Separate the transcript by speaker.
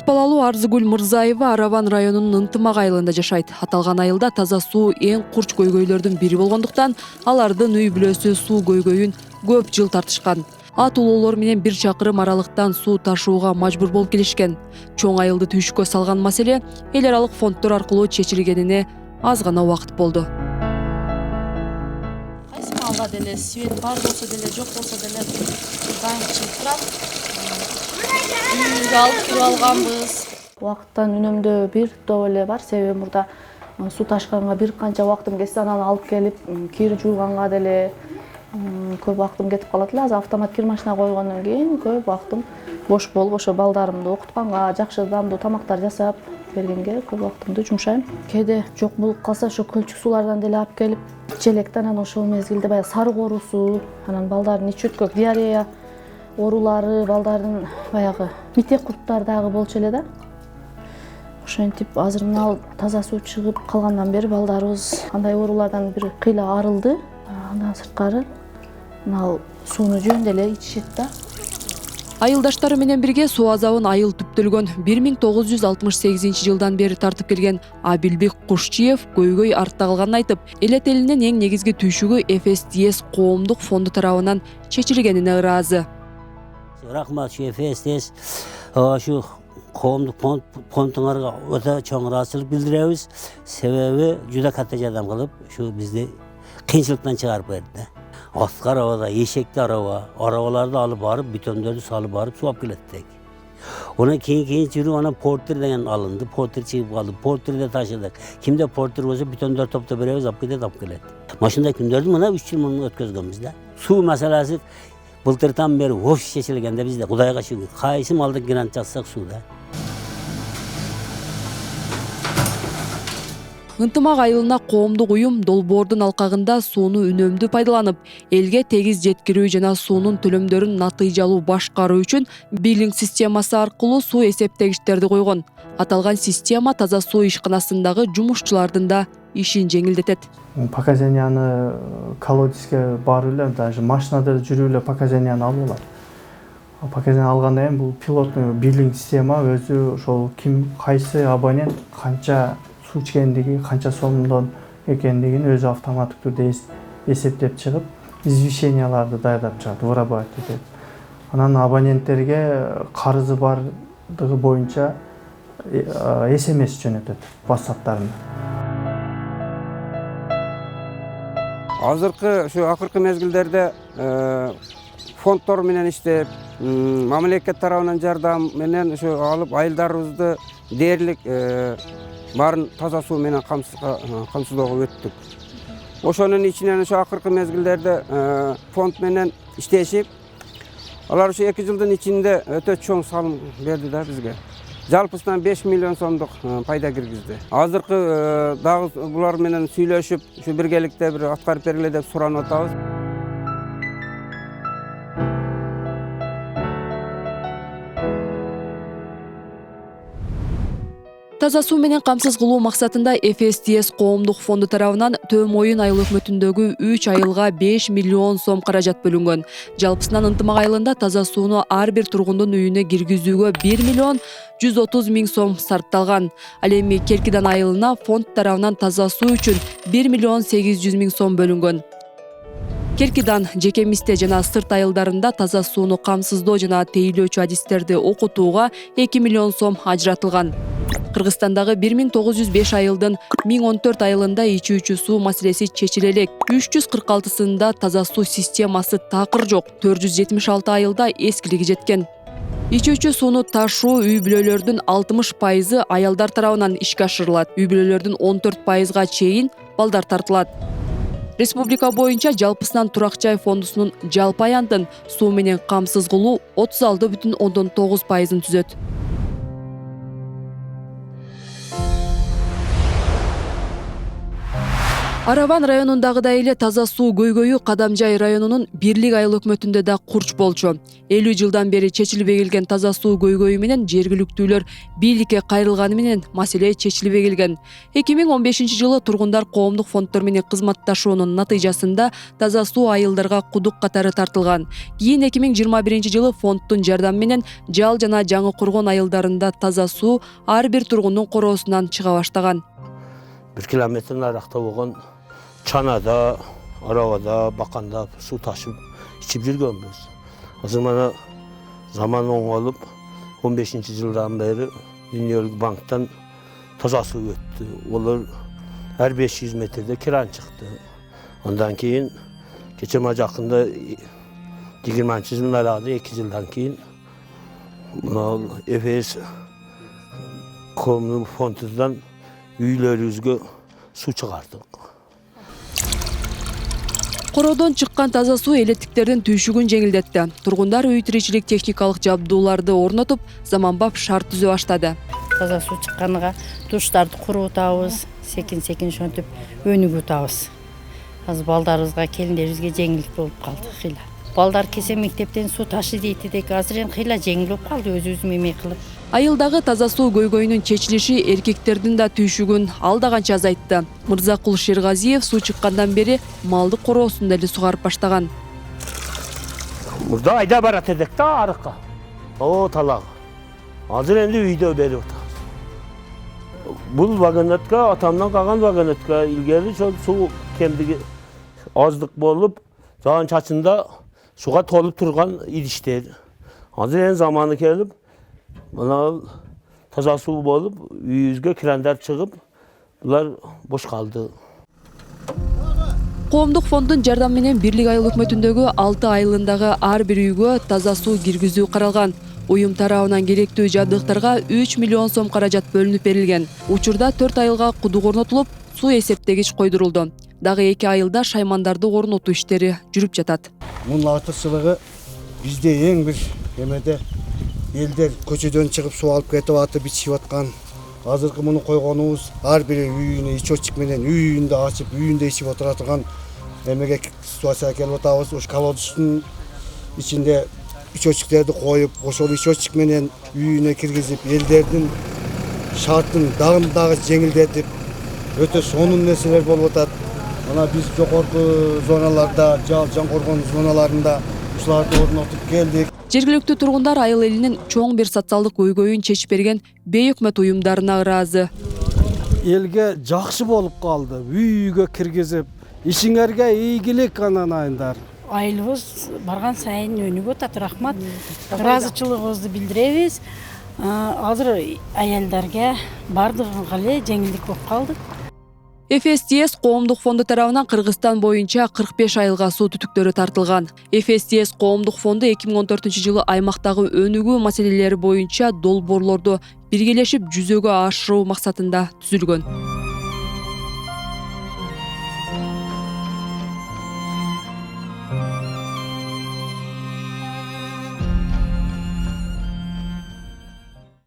Speaker 1: балалуу Арзыгүл Мырзаева Араван районунун Ынтымак айылында жашайт. Аталган айылда таза суу эң курч көйгөйлөрдүн бири болгондуктан алардын үй бүлөсү суу көйгөйүн көп жыл тартышкан. Ат улоолор менен 1 чакырым аралыктан суу ташууга мажбур болуп келишкен. Чоң айылды түйшүккө салган маселе эл аралык фонддор аркылуу чечилгенине аз гана убакыт болду.
Speaker 2: Кайсы малда деле свет бар болсо деле жок болсо деле дайым чыгып турат. Үйүбүзгө алып туруп алганбыз. Убакыттан үнөмдөө бир топ эле бар. Себеби мурда суу ташканга бир канча убактым кетсе, анан алып келип кир жууганга деле көп убактым кетип калат эле. Азыр автомат кир машина койгондон кийин көп убактым бош болуп, ошо балдарымды окутканга, жакшы дамдуу тамактар жасап бергенге көп убактымды жумшайм. Кээде жок болуп калса, ошо көлчүк суулардан деле алып келип ичелек да, анан ошол мезгилде баягы сары коорусу, анан балдардын ич өткөк диарея оорулары, балдардын баягы митек курттары дагы болчу эле да. Ошентип азыр мына таза суу чыгып калгандан бери балдарыбыз андай оорулардан бир кыйла арылды. Андан сырткары мына сууну жөн эле ичишет да.
Speaker 1: Айылдаштары менен бирге суу азабын айыл түптөлгөн 1968 жылдан бери тартып келген Абилбек Кушчиев көйгөй артта калганын айтып, эл этелинин эң негизги түйшүгү ФСТС коомдук фонду тарабынан чечилгенине ыраазы.
Speaker 3: Рахмат ФСТС ошо коомдук фондуңарга өтө чоң ыраазычылык билдиребиз. Себеби жуда катта жардам кылып, ушу бизди кыйынчылыктан чыгарып берди. Аткы арабада, эшекти арабаларды алып барып, бүтөндөрдү салып барып сууап келеттик. Онан кийин жүрүп анан портер деген алынды. Портер чыгып калды. Портерде ташыдык. Кимде портер болсо бүтөндөр топтоп беребиз, алып келет. Машинада күндөрдү мына 3 жыл муну өткөзгөнбүз да. Суу маселеси былтырдан бери вообще чечилгенде бизде Кудайга шүгүр. Кайсы малды грант жазсак сууда.
Speaker 1: Ынтымак айылына коомдук уюм долбоордун алкагында сууну үнөмдүү пайдаланып, элге тегиз жеткирүү жана суунун төлөмдөрүн натыйжалуу башкаруу үчүн билинг системасы аркылуу суу эсептегичтерди койгон. Аталган система таза суу ишканасындагы жумушчулардын да ишин жеңилдетет.
Speaker 4: Показанияны колодезге барып эле, даже машинада жүрүп эле показанияны алып алат. Показания алгандан кийин бул пилоттуу билинг система өзү ошол ким кайсы абонент канча суу ичкендиги, канча сомдон экендигин өзү автоматтык түрдө эсептеп чыгып, извещенияларды даярдап чыгат, вырабатывать этет. Анан абоненттерге карызы бардыгы боюнча СМС жөнөтөт WhatsApp-тарына.
Speaker 5: Азыркы ушу акыркы мезгилдерде фонддор менен иштеп, мамлекет тарабынан жардам менен ушу алып айылдарыбызды дээрлик барын таза суу менен камсыздоого өттүк. Ошонун ичинен ушу акыркы мезгилдерде фонд менен иштешип, алар ушу 2 жылдын ичинде өтө чоң салым берди да бизге. Жалпысынан 5 миллион сомдук пайда киргизди. Азыркы дагы булар менен сүйлөшүп, ушу биргеликте бир аткарып бергиле деп суранып атабыз.
Speaker 1: Таза суу менен камсыз кылуу максатында ФСТС коомдук фонду тарабынан Төм Оюн айыл өкмөтүндөгү 3 айылга 5 миллион сом каражат бөлүнгөн. Жалпысынан Ынтымак айылында таза сууну ар бир тургундун үйүнө киргизүүгө 1 миллион 130 миң сом сарпталган. Ал эми Керкидан айылына фонд тарабынан таза суу үчүн 1 миллион 800 миң сом бөлүнгөн. Керкидан, Жекемисте жана сырт айылдарында таза сууну камсыздоо жана тейлөөчү адистерди окутууга 2 миллион сом ажыратылган. Кыргызстандагы 1905 айылдын 1014 айылында ичүүчү суу маселеси чечиле элек. 346-сында таза суу системасы такыр жок. 476 айылда эскилиги жеткен. Ичүүчү сууну ташуу үй бүлөлөрдүн 60% аялдар тарабынан ишке ашырылат. Үй бүлөлөрдүн 14%га чейин балдар тартылат. Республика боюнча жалпысынан Турак жай фондусунун жалпы аяндын суу менен камсыз кылуу 36,9%-ын түзөт. Араван районундагыдай эле таза суу көйгөйү Кадамжай районунун Бирлик айыл өкмөтүндө да курч болчу. 50 жылдан бери чечилбей келген таза суу көйгөйү менен жергиликтүүлөр бийликке кайрылганы менен маселе чечилбей келген. 2015 жылы тургундар коомдук фонддор менен кызматташуунун натыйжасында таза суу айылдарга кудук катары тартылган. Кийин 2021 жылы фонддун жардамы менен Жал жана Жаңы Кургон айылдарында таза суу ар бир тургундун короосунан чыга баштаган.
Speaker 3: 1 километр наракта болгон Чанада, Аравада, Баканда суу ташып ичип жүргөнбүз. Азыр мана заман оңолуп 15 жылдан бери Дүниелик банктан таза суу өттү. Олар ар 500 метрде кран чыкты. Ondan keyin keçen жакында 20 жылдын аралыгында 2 жылдан кийин мына Эфес коомдук фондунан үйлөрүбүзгө суу чыгардык.
Speaker 1: Короодон чыккан таза суу электиктердин түйшүгүн жеңилдетти. Тургундар үй тиричилик техникалык жабдууларды орнотуп, заманбап шарт түзүп баштады.
Speaker 6: Таза суу чыкканыга душтарды курутабыз, секин шонтуп өнүгүп атабыз. Азыр балдарыбызга, келиндерибизге жеңилдик болуп калды кыйла. Балдар кесе мектептен суу ташы дейт элек, азыр эми кыйла жеңил болуп калды өзүбүз эмне кылып.
Speaker 1: Айылдагы таза суу көйгөйүнүн чечилиши эркектердин да түйшүгүн алда канча азайтты. Мырзакул Шергазиев суу чыккандан бери малды короосун деле сугарып баштаган.
Speaker 3: Мурда айда барат эдик да арыкка. О талак. Азыр энди үйдө берип атабыз. Бул вагонетка, атамдан калган вагонетка илгери суу кемдиги аздык болуп, жаан чачында суга толуп турган идиштер. Азыр эми заманы келип, мына таза суу болуп, үйүбүзгө крандар чыгып, булар бош калды.
Speaker 1: Коомдук фонддун жардамы менен Бирлик айыл өкмөтүндөгү 6 айылындагы ар бир үйгө таза суу киргизүү каралган. Уюм тарабынан керектүү жабдыктарга 3 миллион сом каражат бөлүнүп берилген. Учурда 4 айылга кудук орнотулуп, суу эсептегич койдурулду. Дагы 2 айылда шаймандарды орнотуу иштери жүрүп жатат.
Speaker 7: Мунун артыкчылыгы бизде эң бир эмеде элдер көчөдөн чыгып суу алып кетип атып ичип аткан. Азыркы муну койгонубуз ар бир үйүнө ичочек менен үйүндө ачып, үйүндө ичип отура турган эмеге ситуацияга келип атабыз. Ош колодочтун ичинде ичочектерди коюп, ошол ичочек менен үйүнө киргизип, элдердин шартын дагы жеңилдетип, өтө сонун нерселер болуп атат. Мына биз жогорку зоналарда, Жаңы Кургон зоналарында ушуларды орнотуп келдик.
Speaker 1: Жергиликтүү тургундар айыл элинин чоң бир социалдык көйгөйүн чечип берген бейөкмөт уюмдарына ыраазы.
Speaker 8: Элге жакшы болуп калды. Үйгө киргизип, ишиңерге ийгилик анан айындар.
Speaker 6: Айылыбыз барган сайын өнүгүп атат, рахмат. Ыраазычылыгыбызды билдиребиз. Азыр аялдарга бардыгынга эле жеңилдик болуп калды.
Speaker 1: ФСТС коомдук фонду тарабынан Кыргызстан боюнча 45 айылга суу түтүктөрү тартылган. ФСТС коомдук фонду 2014 жылы аймактагы өнүгүү маселелери боюнча долбоорлорду биргелешип жүзөгө ашыруу максатында түзүлгөн.